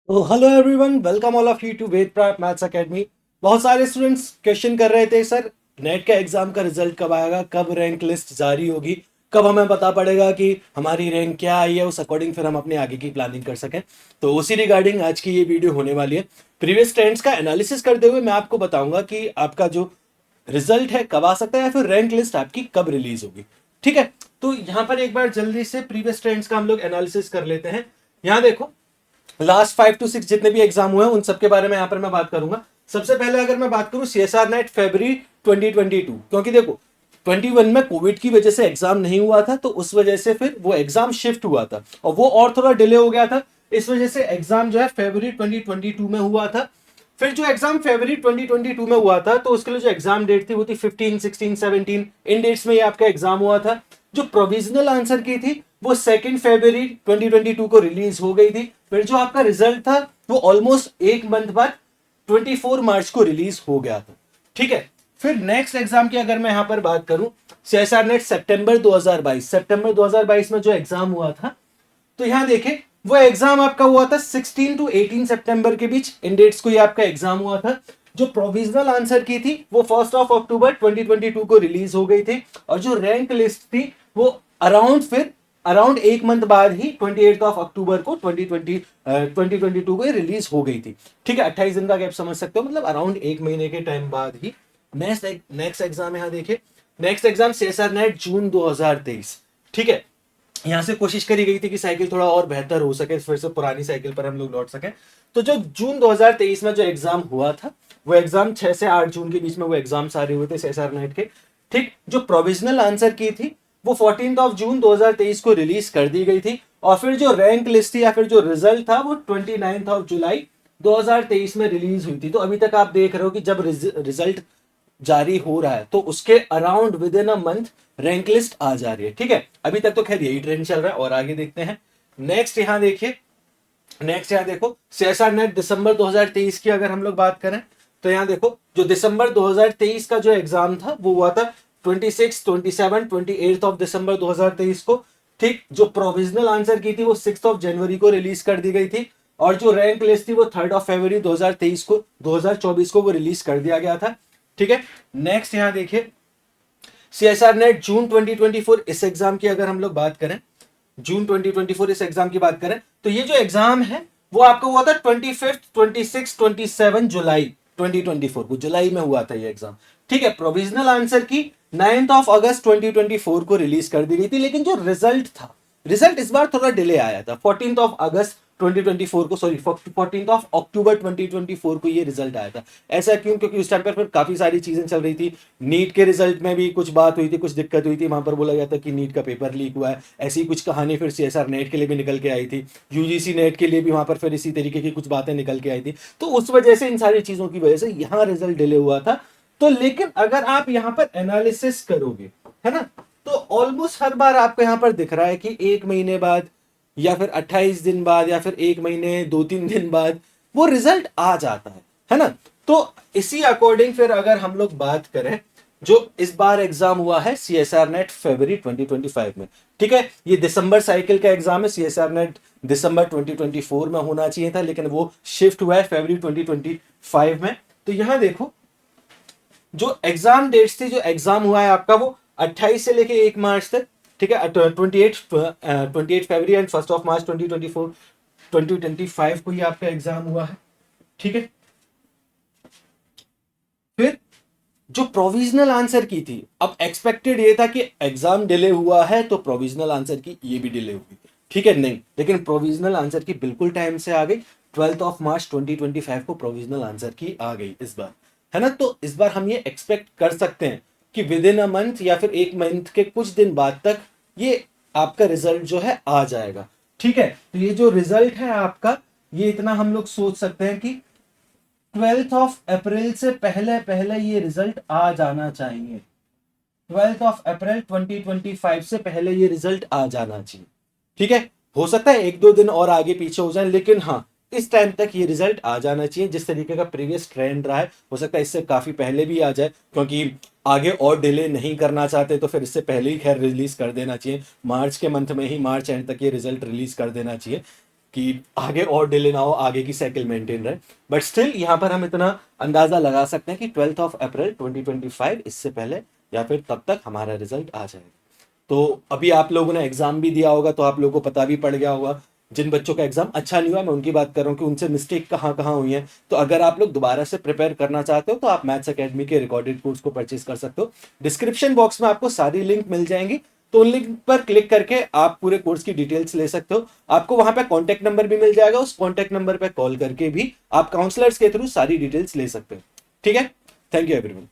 तो hello everyone, welcome all of you to Ved prep maths academy. बहुत सारे students question कर रहे थे, सर नेट का एग्जाम का रिजल्ट कब आएगा, कब रैंक लिस्ट जारी होगी, कब हमें पता पड़ेगा कि हमारी रैंक क्या आई है, उस अकॉर्डिंग फिर हम अपने आगे की प्लानिंग कर सकें। तो उसी रिगार्डिंग आज की ये वीडियो होने वाली है। प्रीवियस ट्रेंड्स का एनालिसिस करते हुए मैं आपको बताऊंगा कि आपका जो रिजल्ट है कब आ सकता है या फिर रैंक लिस्ट आपकी कब रिलीज होगी। ठीक है, तो यहाँ पर एक बार जल्दी से प्रीवियस ट्रेंड्स का हम लोग एनालिसिस कर लेते हैं। यहाँ देखो, लास्ट 5 to 6 जितने भी एग्जाम हुए हैं उन सबके बारे में यहाँ पर मैं बात करूंगा। सबसे पहले अगर मैं बात करूं सीएसआर नेट फरवरी 2022, क्योंकि देखो 21 में कोविड की वजह से एग्जाम नहीं हुआ था, तो उस वजह से फिर वो एग्जाम शिफ्ट हुआ था और वो और थोड़ा डिले हो गया था। इस वजह से एग्जाम जो है फरवरी 2022 में हुआ था। फिर जो एग्जाम फरवरी 2022 में हुआ था, तो उसके लिए जो एग्जाम डेट थी वो थी 15, 16, 17, इन डेट्स में ये आपका एग्जाम हुआ था। जो प्रोविजनल आंसर की थी वो 2 फरवरी 2022 को रिलीज हो गई थी। फिर जो आपका रिजल्ट था वो ऑलमोस्ट एक मंथ बाद 24 मार्च को रिलीज हो गया था। ठीक है, फिर नेक्स्ट एग्जाम की अगर मैं यहां पर बात करूं, सीएसआर नेट सितंबर 2022 में जो एग्जाम हुआ था, तो यहां देखें वो एग्जाम आपका हुआ था 16 to 18 सितंबर के बीच, इन डेट्स को ये आपका एग्जाम हुआ था। जो प्रोविजनल आंसर की थी वो 1 अक्टूबर 2022 को रिलीज हो गई थी, और जो रैंक लिस्ट थी वो अराउंड एक मंथ बाद ही 28 अक्टूबर को 2022 को रिलीज हो गई थी। ठीक है, 28 दिन का गैप समझ सकते हो, मतलब अराउंड एक महीने के टाइम बाद ही नेक्स्ट एग्जाम यहाँ देखिए। नेक्स्ट एग्जाम सीएसआर नेट जून 2023। ठीक है, यहां से कोशिश करी गई थी कि साइकिल थोड़ा और बेहतर हो सके, फिर से पुरानी साइकिल पर हम लोग लौट सके। तो जो जून 2023 में जो एग्जाम हुआ था, वो एग्जाम 6 से 8 जून के बीच में वो एग्जाम सारे हुए थे सीएसआर नेट के। ठीक, जो प्रोविजनल आंसर की थी वो 14 जून 2023 को रिलीज कर दी गई थी, और फिर जो रैंक लिस्ट थी या फिर जो रिजल्ट था वो 29 जुलाई 2023 में रिलीज हुई थी। तो अभी तक आप देख रहे हो कि जब रिजल्ट जारी हो रहा है तो उसके around within a month rank list आ जा रही है। ठीक है, अभी तक तो खैर यही ट्रेंड चल रहा है और आगे देखते हैं। नेक्स्ट यहां देखिए, नेक्स्ट यहां देखो सीएसआर नेट दिसंबर 2023 की अगर हम लोग बात करें, तो यहां देखो जो दिसंबर 2023 का जो एग्जाम था वो हुआ था 26, 27, 28 ऑफ दिसंबर 2023 को। ठीक, जो प्रोविजनल आंसर की थी वो 6 जनवरी को रिलीज कर दी गई थी, और जो रैंक लिस्ट थी वो 3 फरवरी 2023 को 2024 को वो रिलीज कर दिया गया था। ठीक है, नेक्स्ट यहां देखिए सीएसआर नेट जून 2024, इस एग्जाम की अगर हम लोग बात करें, जून 2024 इस एग्जाम की बात करें, तो ये जो एग्जाम है वो आपका हुआ था 25, 26, 27 जुलाई 2024 को, जुलाई में हुआ था ये एग्जाम। ठीक है, प्रोविजनल आंसर की 9 अगस्त 2024 को रिलीज कर दी गई थी, लेकिन जो रिजल्ट था, रिजल्ट इस बार थोड़ा डिले आया था। 14 अगस्त 2024 को, सॉरी 14 अक्टूबर 2024 को ये रिजल्ट आया था। ऐसा क्यों? क्योंकि उस टाइम पर फिर काफी सारी चीजें चल रही थी। नीट के रिजल्ट में भी कुछ बात हुई थी, कुछ दिक्कत हुई थी, वहां पर बोला गया था कि नीट का पेपर लीक हुआ है। ऐसी कुछ कहानी फिर सीएसआर नेट के लिए भी निकल के आई थी, यूजीसी नेट के लिए भी वहां पर फिर इसी तरीके की कुछ बातें निकल के आई थी। तो उस वजह से, इन सारी चीजों की वजह से यहाँ रिजल्ट डिले हुआ था। तो लेकिन अगर आप यहाँ पर एनालिसिस करोगे, है ना, तो ऑलमोस्ट हर बार आपको यहाँ पर दिख रहा है कि एक महीने बाद या फिर 28 दिन बाद या फिर एक महीने 2-3 दिन बाद वो रिजल्ट आ जाता है ना। तो इसी अकॉर्डिंग फिर अगर हम लोग बात करें, जो इस बार एग्जाम हुआ है सीएसआर नेट फरवरी 2025 में। ठीक है, ये दिसंबर साइकिल का एग्जाम है, सीएसआर नेट दिसंबर 2024 में होना चाहिए था, लेकिन वो शिफ्ट हुआ है फरवरी 2025 में। तो यहां देखो जो एग्जाम डेट्स थी, जो एग्जाम हुआ है आपका वो 28 से लेके 1 मार्च तक। ठीक है, 28 फरवरी एंड 1 मार्च 2024 2025 को ही आपका एग्जाम हुआ है। ठीक है, फिर जो प्रोविजनल आंसर की थी, अब एक्सपेक्टेड ये था कि एग्जाम डिले हुआ है तो प्रोविजनल आंसर की ये भी डिले होगी। ठीक है, नहीं, लेकिन प्रोविजनल आंसर की बिल्कुल टाइम से आ गई। 12 मार्च 2025 को प्रोविजनल आंसर की आ गई इस बार, है ना। तो इस बार हम ये एक्सपेक्ट कर सकते हैं कि विद इन अ मंथ या फिर एक मंथ के कुछ दिन बाद तक ये आपका रिजल्ट जो है आ जाएगा। ठीक है, तो ये जो रिजल्ट है आपका, ये इतना हम लोग सोच सकते हैं कि 12 अप्रैल से पहले पहले ये रिजल्ट आ जाना चाहिए। 12 अप्रैल 2025 से पहले ये रिजल्ट आ जाना चाहिए। ठीक है, हो सकता है एक दो दिन और आगे पीछे हो जाए, लेकिन हाँ इस टाइम तक ये रिजल्ट आ जाना चाहिए। जिस तरीके का प्रीवियस ट्रेंड रहा है, हो सकता है इससे काफी पहले भी आ जाए, क्योंकि आगे और डिले नहीं करना चाहते तो फिर इससे पहले ही खैर रिलीज कर देना चाहिए। मार्च के मंथ में ही, मार्च एंड तक ये रिजल्ट रिलीज कर देना चाहिए। कि आगे और डिले ना हो, आगे की साइकिल मेंटेन रहे। बट स्टिल यहाँ पर हम इतना अंदाजा लगा सकते हैं कि 12 अप्रैल 2025 इससे पहले या फिर तब तक हमारा रिजल्ट आ जाएगा। तो अभी आप लोगों ने एग्जाम भी दिया होगा तो आप लोगों को पता भी पड़ गया होगा। जिन बच्चों का एग्जाम अच्छा नहीं हुआ मैं उनकी बात कर रहा हूँ कि उनसे मिस्टेक कहाँ कहाँ हुई है। तो अगर आप लोग दोबारा से प्रिपेयर करना चाहते हो तो आप मैथ्स एकेडमी के रिकॉर्डेड कोर्स को परचेज कर सकते हो। डिस्क्रिप्शन बॉक्स में आपको सारी लिंक मिल जाएंगी, तो उन लिंक पर क्लिक करके आप पूरे कोर्स की डिटेल्स ले सकते हो। आपको वहां पे कॉन्टैक्ट नंबर भी मिल जाएगा, उस कॉन्टैक्ट नंबर पे कॉल करके भी आप काउंसलर्स के थ्रू सारी डिटेल्स ले सकते हो। ठीक है, थैंक यू एवरीवन।